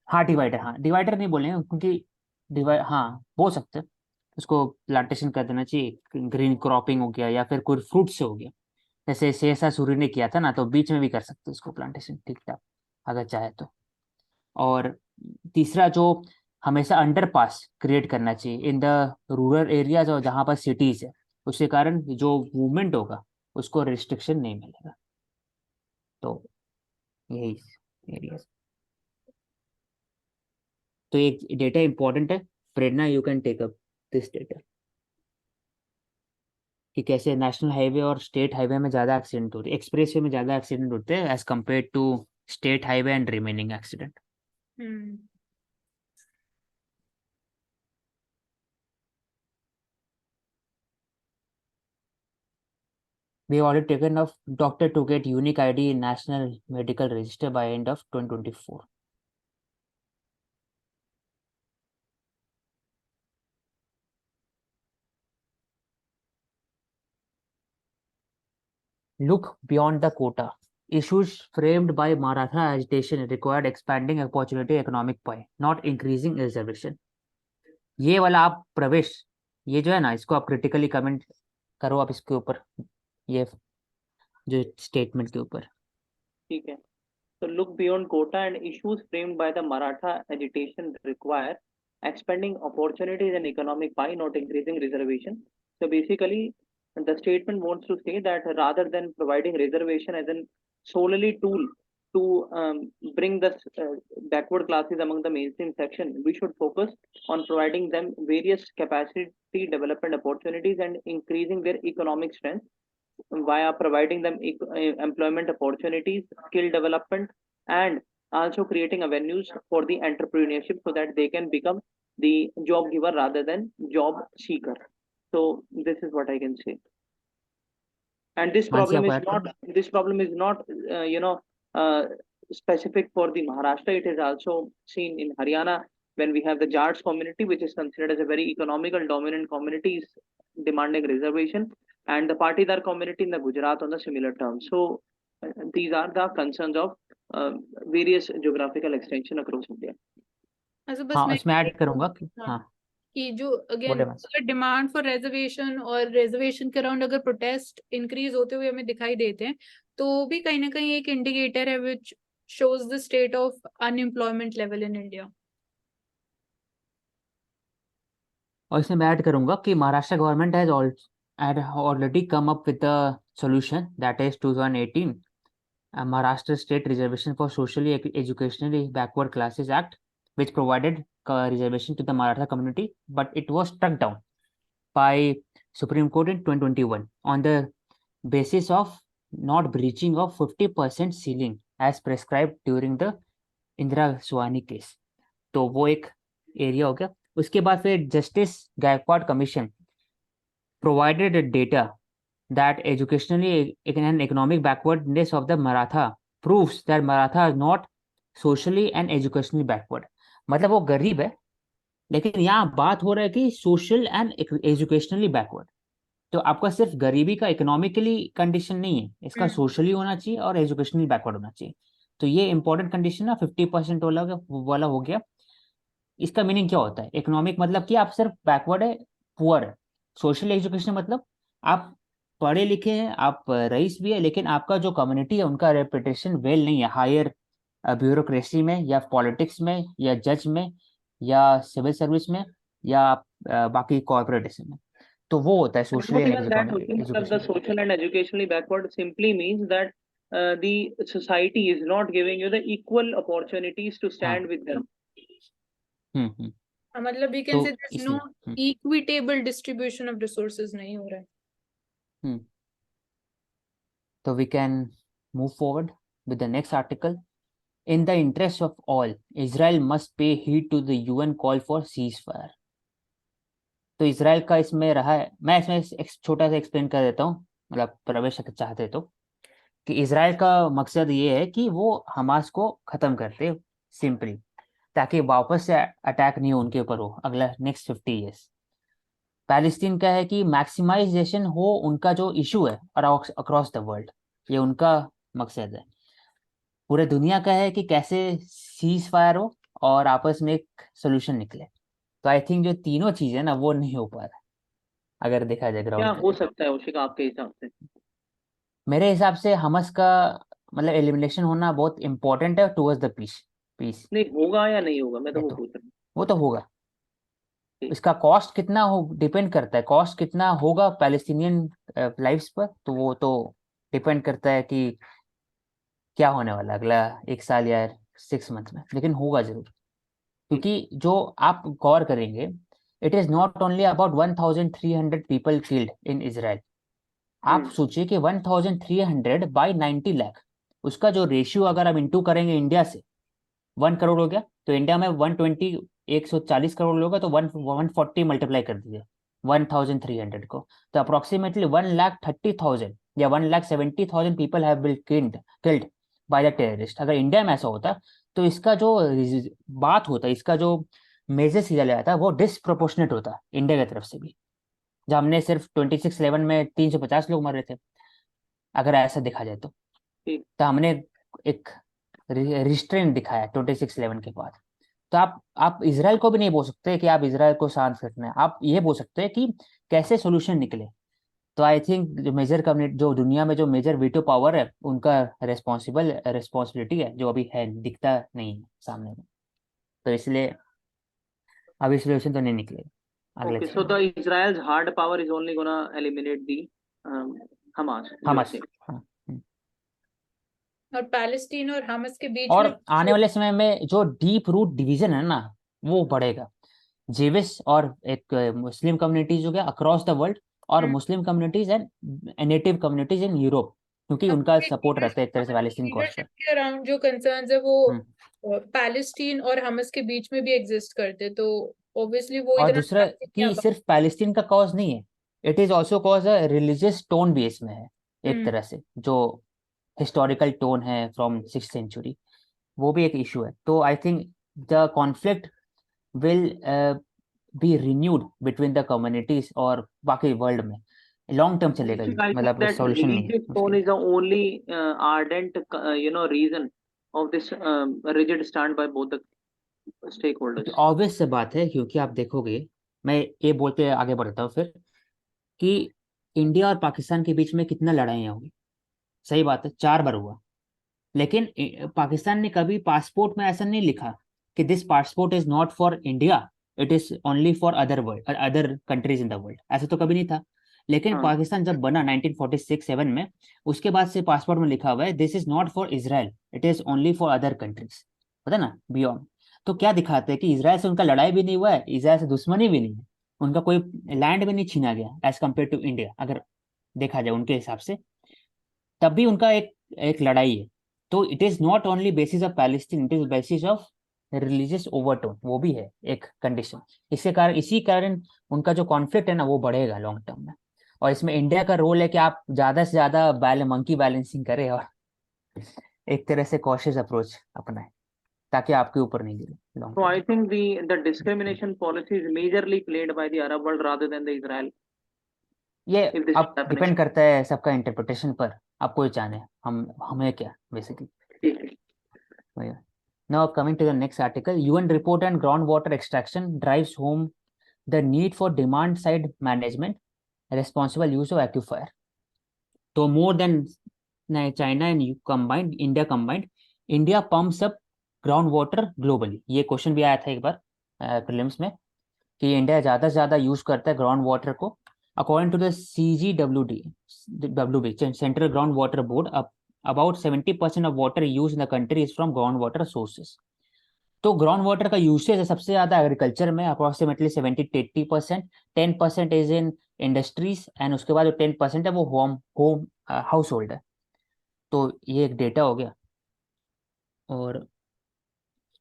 हाँ डिवाइडर, हाँ डिवाइडर नहीं बोलेंगे क्योंकि डिवाइड हाँ बोल सकते हैं, उसको प्लांटेशन कर देना चाहिए, ग्रीन क्रॉपिंग हो गया या फिर कोई फ्रूट से हो गया, जैसे शेरशाह सूरी ने किया था ना, तो बीच में भी कर सकते हो उसको प्लांटेशन, ठीक ठाक अगर चाहे तो। और तीसरा, जो हमेशा अंडरपास क्रिएट करना चाहिए इन द रूरल एरियाज और जहाँ पर सिटीज है, उसके कारण जो मूवमेंट होगा उसको रिस्ट्रिक्शन नहीं मिलेगा। तो यही एरियाज। तो एक डेटा इंपॉर्टेंट है, Prerna you can take up this data, कि कैसे नेशनल हाईवे और स्टेट हाईवे में ज़्यादा एक्सीडेंट होते हैं, एक्सप्रेस वे में ज़्यादा एक्सीडेंट होते हैं as compare to state highway and remaining accident. Hmm. We have already taken off doctor to get unique ID in National Medical Register by end of 2024. Look beyond the quota. Issues framed by Maratha agitation required expanding opportunity economic pie, not increasing reservation. ये वाला आप प्रवेश, ये जो है ना, इसको आप क्रिटिकली कमेंट करो आप इसके ऊपर, ये जो स्टेटमेंट के ऊपर। ठीक है। So look beyond quota and issues framed by the Maratha agitation require expanding opportunities and economic pie, not increasing reservation. So basically, the statement wants to say that rather than providing reservation as an solely tool to bring the backward classes among the mainstream section, we should focus on providing them various capacity development opportunities and increasing their economic strength via providing them employment opportunities, skill development, and also creating avenues for the entrepreneurship so that they can become the job giver rather than job seeker. So this is what I can say. And this Mansi problem आपको is ऐड not करो। this problem is not specific for the Maharashtra. It is also seen in Haryana when we have the Jats community, which is considered as a very economical dominant community, is demanding reservation, and the Patidar community in the Gujarat on the similar terms. So these are the concerns of various geographical extension across India. अच्छा, बस हाँ, मैं इसमें ऐड करूंगा कि हाँ, हाँ कि जो अगेन बोले मानसी। अगर डिमांड फॉर रिजर्वेशन और रिजर्वेशन के अराउंड अगर प्रोटेस्ट इंक्रीज होते हुए हमें दिखाई देते हैं, तो भी कहीं ना कहीं एक इंडिकेटर है which shows the state of unemployment level in India. और इसमें मैं ऐड करूंगा कि Maharashtra government has already come up with the solution that is 2018 Maharashtra State Reservation for Socially Educationally Backward Classes Act, which provided reservation to the Maratha community, but it was struck down by Supreme Court in 2021 on the basis of not breaching of 50% ceiling as prescribed during the Indira Suwani case. तो वो एक एरिया हो गया। उसके बाद फिर justice Gaikwad commission provided data that educationally and economic backwardness of the Maratha proves that Maratha is not socially and educationally backward. मतलब वो गरीब है, लेकिन यहाँ बात हो रहा है कि सोशल एंड एजुकेशनली बैकवर्ड। तो आपका सिर्फ गरीबी का इकोनॉमिकली कंडीशन नहीं है, इसका सोशली होना चाहिए और एजुकेशनली बैकवर्ड होना चाहिए। तो ये इंपॉर्टेंट कंडीशन ना 50% वाला हो गया। इसका मीनिंग क्या होता है? इकोनॉमिक मतलब कि आप सिर्फ बैकवर्ड है, पुअर है। सोशल एजुकेशन मतलब आप पढ़े लिखे हैं, आप रईस भी है, लेकिन आपका जो कम्युनिटी है उनका रेपुटेशन वेल नहीं है हायर ब्यूरोक्रेसी में या पॉलिटिक्स में या जज में या सिविल सर्विस में या बाकी कॉर्पोरेटेशन में। तो वो होता है And socially not and even that, the education. social and educationally backward simply means that the society is not giving you the equal opportunities to stand हाँ। with them. हम्म। मतलब वी कैन तो से देयर इज नो इसलिए इक्विटेबल डिस्ट्रीब्यूशन ऑफ रिसोर्सेज नहीं हो रहा है। तो we can move forward with the next article. In the interest of all, Israel must pay heed to the UN call for ceasefire. तो इसराइल का इसमें रहा है, मैं इसमें एक छोटा सा एक्सप्लेन कर देता हूँ, मतलब प्रवेश चाहते तो, कि इसराइल का मकसद ये है कि वो हमास को खत्म करते सिंपली, ताकि वापस से अटैक नहीं हो उनके ऊपर हो अगला नेक्स्ट 50 ईयर्स। पैलेस्टीन का है कि मैक्सिमाइजेशन हो उनका जो इशू है अक्रॉस द वर्ल्ड, ये उनका मकसद है। पूरे दुनिया का है कि कैसे सीज फायर हो और आपस में एक सोल्यूशन निकले। तो तो आई थिंक जो तीनों चीजें ना वो नहीं हो पा रहा अगर देखा जाए क्या ग्राउंड पे हो तो। सकता है उशिका आपके हिसाब से? मेरे हिसाब से हमस का मतलब एलिमिनेशन होना बहुत इंपॉर्टेंट है टुवर्ड्स द पीस पीस। नहीं होगा या नहीं होगा, मैं तो ये वो तो पूछ रहा हूँ। वो तो होगा। ठीक। इसका कॉस्ट कितना हो डिपेंड करता है, कॉस्ट कितना होगा पैलेस्टीनियन लाइफ्स पर, तो वो तो डिपेंड करता है कि क्या होने वाला है अगला 1 साल या 6 मंथ में, लेकिन होगा जरूर। ठीक। क्योंकि जो आप गौर करेंगे, it is not only about 1300 people killed in Israel. आप हम्म। सोचिए कि 1300 बाई 90 लाख, उसका जो रेशियो अगर आप इंटू करेंगे इंडिया से, 1 करोड़ हो गया, तो इंडिया में 120, 140 करोड़ लोग हैं, तो 140 मल्टीप्लाई कर दीजिए 1300 को, तो अप्रोक्सीमेटली 1,30,000 या 1,70,000 people have been killed by the terrorist. अगर इंडिया में ऐसा होता तो इसका जो बात होता, इसका जो मेजर किया जाता वो डिसप्रोपोर्शनेट होता इंडिया की तरफ से भी, जब हमने सिर्फ 26/11 में 350 लोग मरे थे, अगर ऐसा देखा जाए ठीक। तो हमने एक रिस्ट्रेंट दिखाया 26/11 के बाद। तो आप इसराइल को भी नहीं बोल सकते कि आप इसराइल को शांत रखना है, आप ये बोल सकते हैं कि कैसे सोल्यूशन निकले। तो आई थिंक जो मेजर कम्युनिटी, जो दुनिया में जो मेजर वीटो पावर है, उनका रिस्पॉन्सिबिलिटी है, जो अभी है दिखता नहीं है सामने में। तो इसलिए अभी सोल्यूशन तो नहीं निकलेगा अगले ओके, छह सो द महीने Israel's hard power is only gonna eliminate the Hamas, you are Hamas. Saying? हाँ। और पैलेस्टीन और हमस के बीच और में आने वाले समय में जो डीप रूट डिवीजन है ना, वो बढ़ेगा। जेविस और एक मुस्लिम कम्युनिटीज हो गया अक्रॉस द वर्ल्ड, और hmm, Muslim communities and native communities in Europe, क्योंकि उनका सपोर्ट रहता है एक तरह से पैलेस्टीन कॉज पर। लीडरशिप के अराउंड जो कंसर्न्स है वो हम्म। पैलेस्टीन और हमस के बीच में भी एग्जिस्ट करते, तो ऑब्वियसली वो और इतना दूसरा नहीं आ कि सिर्फ पैलेस्टीन का कॉज नहीं है, it is also cause a religious tone भी इसमें है, एक हम्म, तरह से जो हिस्टोरिकल टोन है फ्रॉम 6th सेंचुरी, वो भी एक इशू है। तो आई think the conflict will be renewed between the communities और बाकी वर्ल्ड में लॉन्ग टर्म चलेगा ये, I think मतलब that सॉल्यूशन नहीं है religious उसके tone लिए। is the only ardent, reason of this rigid stand by both the क्योंकि stakeholders. ऑब्वियस से बात है, क्योंकि आप देखोगे, मैं ये बोलते आगे बढ़ता हूँ फिर, कि इंडिया और पाकिस्तान के बीच में कितना लड़ाइयाँ हुई, सही बात है 4 बार हुआ, लेकिन पाकिस्तान ने कभी पासपोर्ट में ऐसा नहीं लिखा कि this passport is not for India, it is only for other world, other countries in the world, ऐसा तो कभी नहीं था। लेकिन हाँ। पाकिस्तान जब बना 1946-7 में, उसके बाद से पासपोर्ट में लिखा हुआ है this is not for Israel, it is only for other countries, पता ना बियॉन्ड। तो क्या दिखाते हैं कि इसराइल से उनका लड़ाई भी नहीं हुआ है, इसराइल से दुश्मनी भी नहीं है, उनका कोई लैंड भी नहीं छीना गया एज कम्पेयर टू इंडिया, अगर देखा जाए उनके हिसाब से, तब भी उनका एक एक लड़ाई है। तो it is not only basis of Palestine, it is basis of religious overtone, वो भी है एक कंडीशन। इसके कारण, इसी कारण उनका जो कॉन्फ्लिक्ट है ना वो बढ़ेगा लॉन्ग टर्म में। और इसमें इंडिया का रोल है कि आप ज्यादा से ज्यादा मंकी बैलेंसिंग करें और एक तरह से कॉशियस अप्रोच अपनाएं, ताकि आपके ऊपर नहीं गिरे लॉन्ग So टर्म I में। think the discrimination policy is majorly played by the Arab world rather than the Israel, ये if this is अब happening. डिपेंड करता है सबका इंटरप्रिटेशन पर, आपको ही जाने, हमें क्या बेसिकली। ठीक है। Yeah. Now coming to the next article, UN report on groundwater extraction drives home the need for demand side management, responsible use of aquifer. So more than China and you combined, India pumps up groundwater globally. ये क्वेश्चन भी आया था एक बार प्रीलिम्स में, कि इंडिया ज़्यादा से ज़्यादा यूज करता है ग्राउंड वाटर को। According to the CGWB central ground water board, about 70% of water used in the country is from groundwater sources. तो ग्राउंड वाटर का यूसेज है सबसे ज्यादा एग्रीकल्चर में, approximately 70-80%, 10% is in industries, and उसके बाद जो 10% है वो होम होम हाउस होल्ड है। तो ये एक डेटा हो गया। और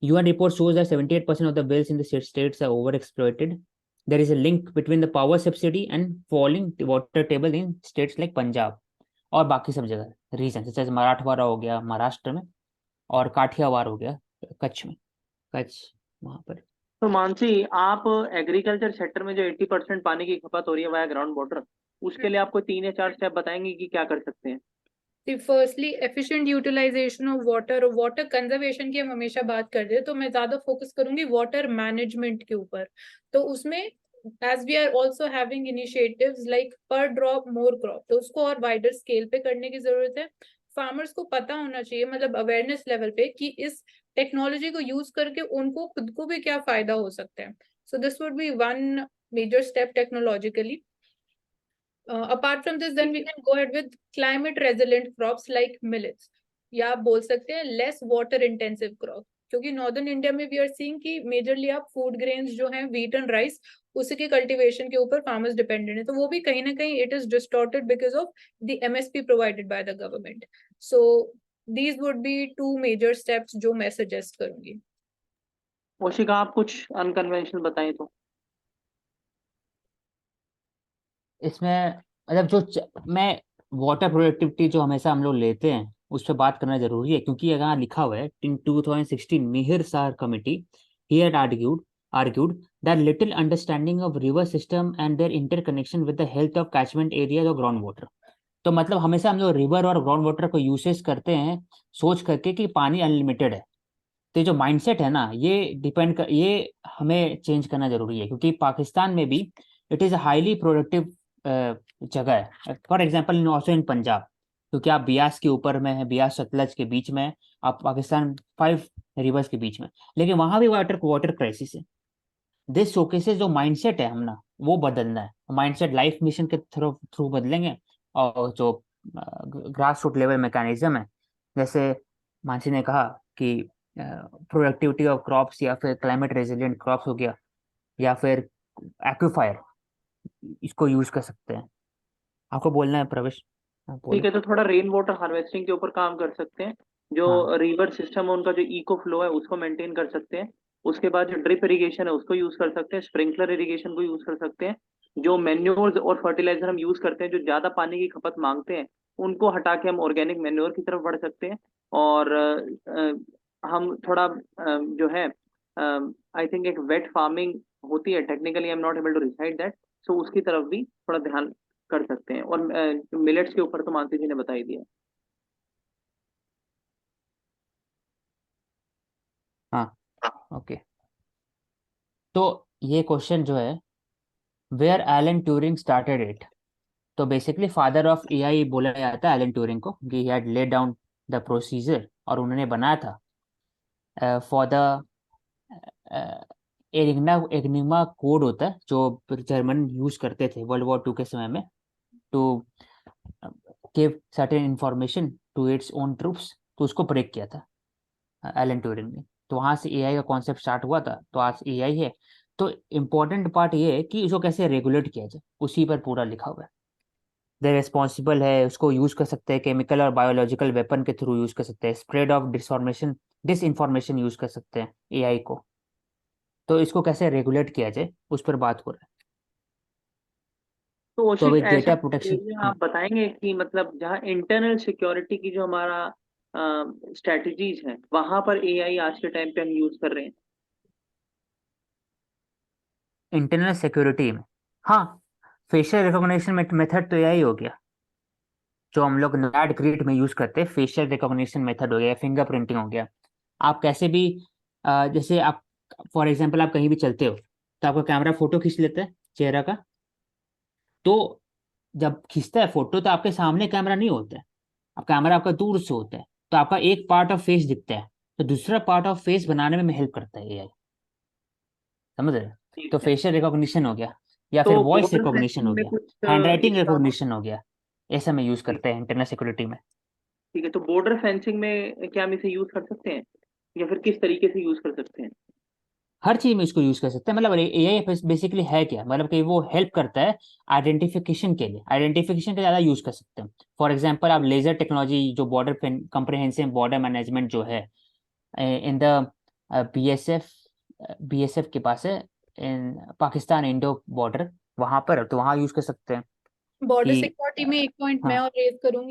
UN report shows that 78% of the wells in the states are overexploited. There is a link between the power subsidy and falling water table in states like Punjab और बाकी सब जगह रीजन, जैसे मराठवाड़ा हो गया महाराष्ट्र में, और काठियावाड़ हो गया कच्छ में, कच्छ वहां पर। तो मानसी, आप एग्रीकल्चर सेक्टर में जो 80% पानी की खपत हो रही है वाया ग्राउंड वाटर, उसके लिए आपको 3 या 4 स्टेप बताएंगे कि क्या कर सकते हैं? Firstly efficient utilisation of water और वाटर कंजर्वेशन की हम हमेशा बात करते हैं, तो मैं ज्यादा फोकस करूंगी वाटर मैनेजमेंट के ऊपर। तो उसमें as we are also having initiatives like per drop more crop, तो उसको और वाइडर स्केल पे करने की जरूरत है। फार्मर्स को पता होना चाहिए, मतलब अवेयरनेस लेवल पे, कि इस टेक्नोलॉजी को यूज करके उनको खुद को भी क्या फायदा हो सकता है। So this would be one major step technologically. Apart from this, then we can go ahead with climate resilient crops like millets, या आप बोल सकते हैं लेस वाटर इंटेंसिव क्रॉप, क्योंकि नॉर्दर्न इंडिया में वी आर सीइंग कि मेजरली आप फूड ग्रेन्स जो हैं व्हीट एंड राइस, उसी के कल्टीवेशन के ऊपर फार्मर्स डिपेंडेंट है, तो वो भी कहीं ना कहीं it is distorted because of the MSP provided by the government. So these would be two major steps जो मैं सजेस्ट करूंगी. ओशिका, आप कुछ अनकन्वेंशनल बताएं तो. इसमें मतलब मैं वाटर प्रोडक्टिविटी जो हमेशा हम लोग लेते हैं उस पर बात करना जरूरी है, क्योंकि यहाँ लिखा हुआ है इन 2016 मिहिर सार committee he had argued that little understanding of river system and their interconnection with the health of catchment areas और ग्राउंड वाटर. तो मतलब हमेशा हम लोग रिवर और ग्राउंड वाटर को यूसेस करते हैं सोच करके कि पानी अनलिमिटेड है. तो ये जो माइंडसेट है ना, ये हमें चेंज करना जरूरी है, क्योंकि पाकिस्तान में भी इट इज़ हाईली प्रोडक्टिव जगह है. For example in also in Punjab, क्योंकि आप बियास के ऊपर में है, बियास सतलज के बीच में, आप पाकिस्तान 5 रिवर्स के बीच में, लेकिन वहां भी वाटर क्राइसिस है. दिस शोकेसेस जो माइंडसेट है हम ना, वो बदलना है. माइंडसेट लाइफ मिशन के थ्रू बदलेंगे, और जो ग्रास रूट लेवल मैकेनिज्म है, जैसे मानसी ने कहा कि प्रोडक्टिविटी ऑफ क्रॉप्स या फिर क्लाइमेट रेजिलिएंट क्रॉप्स हो गया, या फिर एक्विफायर, इसको यूज कर सकते हैं. आपको बोलना है प्रवेश, आप ठीक बोलो. है, तो थोड़ा रेन वाटर हार्वेस्टिंग के ऊपर काम कर सकते हैं. जो हाँ रिवर सिस्टम है उनका जो इको फ्लो है उसको मेंटेन कर सकते हैं. उसके बाद जो ड्रिप इरिगेशन है उसको यूज कर सकते हैं, स्प्रिंकलर इरिगेशन को यूज कर सकते हैं. जो मैन्योर्स और फर्टिलाइजर हम यूज करते हैं जो ज्यादा पानी की खपत मांगते हैं, उनको हटा के हम ऑर्गेनिक मैन्योर की तरफ बढ़ सकते हैं. और हम थोड़ा जो है आई थिंक एक वेट फार्मिंग होती है, technically I am not able to decide that, so उसकी तरफ भी थोड़ा ध्यान कर सकते हैं. और मिलेट्स के ऊपर तो मानसी जी ने बता ही दिया. हाँ ओके. तो ये क्वेश्चन जो है, where Alan Turing started it. तो बेसिकली फादर ऑफ एआई बोला जाता है एलन ट्यूरिंग को, कि he had laid down the procedure, और उन्होंने बनाया था फॉर द एनिग्मा कोड होता है जो जर्मन यूज करते थे वर्ल्ड वॉर 2 के समय में, to give certain information to its own troops. तो उसको ब्रेक किया था एलन ट्यूरिंग ने. तो वहां से एआई का कॉन्सेप्ट स्टार्ट हुआ था, तो आज एआई है. तो इम्पोर्टेंट पार्ट ये है कि उसको कैसे रेगुलेट किया जाए, उसी पर पूरा लिखा हुआ है. दे रिस्पॉन्सिबल है, उसको यूज कर सकते हैं केमिकल और बायोलॉजिकल वेपन के थ्रू यूज कर सकते हैं, spread of disinformation use कर सकते हैं एआई को. तो इसको कैसे रेगुलेट किया जाए उस पर बात हो रहा है. तो तो औशिक, विद ऐसा डेटा प्रोटेक्शन. एरिया आप बताएंगे कि मतलब जहाँ इंटरनल सिक्योरिटी की जो हमारा स्ट्रेटजीज है वहां पर एआई आज के टाइम पे हम यूज कर रहे हैं. इंटरनल सिक्योरिटी में, हाँ, फेशियल रिकॉग्निशन मेथड तो यही हो गया जो हम लोग नैट ग्रिड में यूज करते हैं. फेशियल रिकॉग्निशन मेथड हो गया, फिंगरप्रिंटिंग हो गया. आप कैसे भी जैसे आप फॉर एग्जांपल आप कहीं भी चलते हो, तो आपका कैमरा फोटो खींच लेता है चेहरा का. तो जब खींचता है फोटो, तो आपके सामने कैमरा नहीं होता है, अब कैमरा आपका दूर से होता है. तो आपका एक पार्ट ऑफ फेस दिखता है, तो दूसरा पार्ट ऑफ फेस बनाने में हेल्प करता है एआई. समझ रहे हो? ठीक तो है. फेशियल रिकॉग्निशन हो गया, या फिर तो वॉइस बॉर्डर रिकॉग्निशन फेंसिंग हो में गया, कुछ हैंडराइटिंग इसका. रिकॉग्निशन हो गया. ऐसा में यूज ठीक करते हैं इंटरनेट सिक्योरिटी में. ठीक है, तो बॉर्डर फेंसिंग में क्या हम इसे यूज कर सकते हैं या फिर किस तरीके से यूज कर सकते हैं? हर चीज में इसको यूज कर सकते हैं. मतलब एआई बेसिकली है क्या, मतलब कि वो हेल्प करता है आइडेंटिफिकेशन के लिए. आइडेंटिफिकेशन के ज़्यादा यूज कर सकते हैं. फॉर एग्जांपल आप लेजर टेक्नोलॉजी, जो बॉर्डर कंप्रिहेंसिव बॉर्डर मैनेजमेंट जो है इन द बीएसएफ बीएसएफ के पास है, इन पाकिस्तान इंडो बॉर्डर, वहां पर, तो वहां यूज कर सकते हैं बॉर्डर कि सिक्योरिटी में एक पॉइंट मैं हाँ. और रेज करूंगी